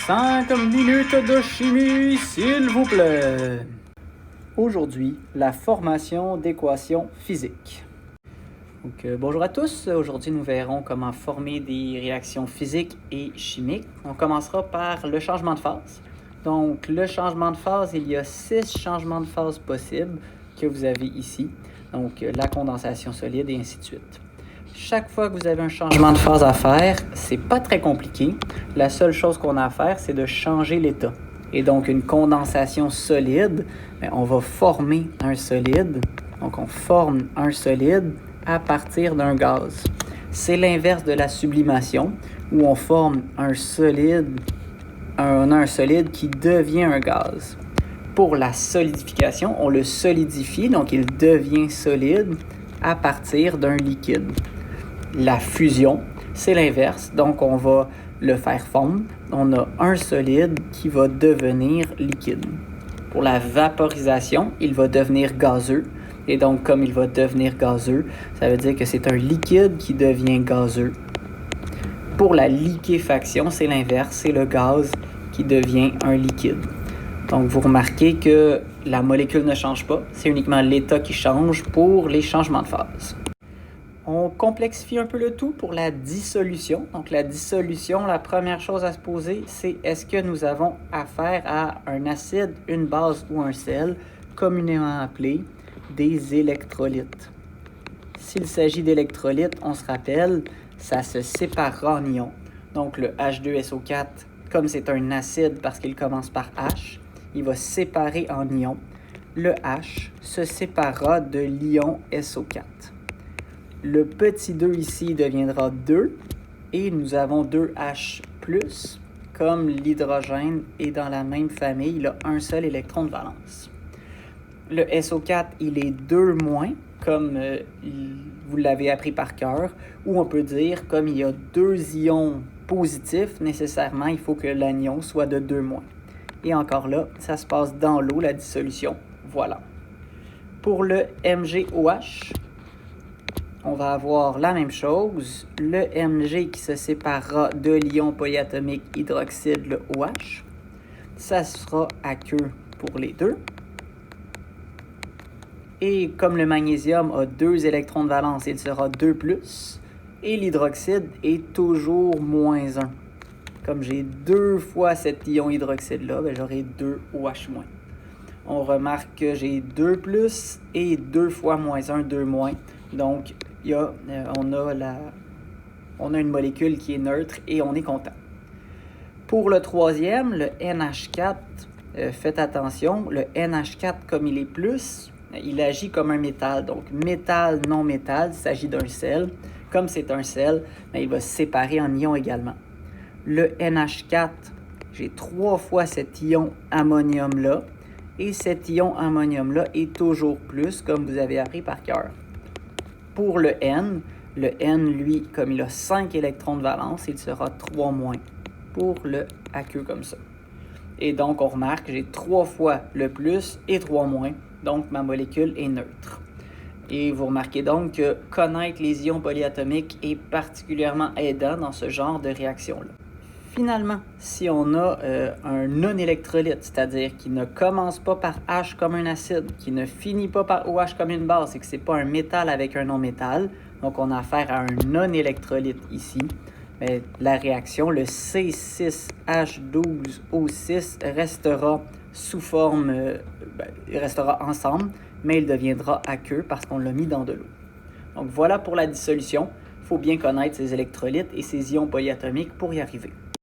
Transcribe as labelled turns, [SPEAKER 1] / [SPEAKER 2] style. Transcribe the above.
[SPEAKER 1] 5 minutes de chimie, s'il vous plaît. Aujourd'hui, la formation d'équations physiques. Bonjour à tous. Aujourd'hui, nous verrons comment former des réactions physiques et chimiques. On commencera par le changement de phase. Donc, le changement de phase, il y a 6 changements de phase possibles que vous avez ici. Donc, la condensation solide et ainsi de suite. Chaque fois que vous avez un changement de phase à faire, c'est pas très compliqué. La seule chose qu'on a à faire, c'est de changer l'état. Et donc, une condensation solide, on va former un solide. Donc, on forme un solide à partir d'un gaz. C'est l'inverse de la sublimation, où on forme un solide, on a un solide qui devient un gaz. Pour la solidification, on le solidifie, donc il devient solide à partir d'un liquide. La fusion, c'est l'inverse, donc on va le faire fondre. On a un solide qui va devenir liquide. Pour la vaporisation, il va devenir gazeux. Et donc, comme il va devenir gazeux, ça veut dire que c'est un liquide qui devient gazeux. Pour la liquéfaction, c'est l'inverse, c'est le gaz qui devient un liquide. Donc, vous remarquez que la molécule ne change pas, c'est uniquement l'état qui change pour les changements de phase. On complexifie un peu le tout pour la dissolution. Donc, la dissolution, la première chose à se poser, c'est est-ce que nous avons affaire à un acide, une base ou un sel, communément appelé des électrolytes. S'il s'agit d'électrolytes, on se rappelle, ça se séparera en ions. Donc, le H2SO4, comme c'est un acide parce qu'il commence par H, il va se séparer en ions. Le H se séparera de l'ion SO4. Le petit 2 ici deviendra 2 et nous avons 2H+, comme l'hydrogène est dans la même famille, il a un seul électron de valence. Le SO4, il est 2-, comme vous l'avez appris par cœur, ou on peut dire, comme il y a 2 ions positifs, nécessairement, il faut que l'anion soit de 2-. Et encore là, ça se passe dans l'eau, la dissolution. Voilà. Pour le MgOH, on va avoir la même chose, le Mg qui se séparera de l'ion polyatomique hydroxyde, le OH. Ça sera aqueux pour les deux. Et comme le magnésium a 2 électrons de valence, il sera 2+. Et l'hydroxyde est toujours -1. Comme j'ai 2 fois cet ion hydroxyde-là, j'aurai 2OH-. On remarque que j'ai 2+ et 2 fois -1, 2-. Donc, on a une molécule qui est neutre et on est content. Pour le troisième, le NH4, faites attention, le NH4, comme il est plus, il agit comme un métal. Donc, métal, non-métal, il s'agit d'un sel. Comme c'est un sel, il va se séparer en ions également. Le NH4, j'ai 3 fois cet ion ammonium-là. Et cet ion ammonium-là est toujours plus, comme vous avez appris par cœur. Pour le N, lui, comme il a 5 électrons de valence, il sera 3- pour le aqueux comme ça. Et donc, on remarque que j'ai 3 fois le plus et 3-, donc ma molécule est neutre. Et vous remarquez donc que connaître les ions polyatomiques est particulièrement aidant dans ce genre de réaction-là. Finalement, si on a un non-électrolyte, c'est-à-dire qui ne commence pas par H comme un acide, qui ne finit pas par OH comme une base, et que ce n'est pas un métal avec un non-métal, donc on a affaire à un non-électrolyte ici, la réaction, le C6H12O6 restera sous forme, il restera ensemble, mais il deviendra aqueux parce qu'on l'a mis dans de l'eau. Donc voilà pour la dissolution. Il faut bien connaître ces électrolytes et ces ions polyatomiques pour y arriver.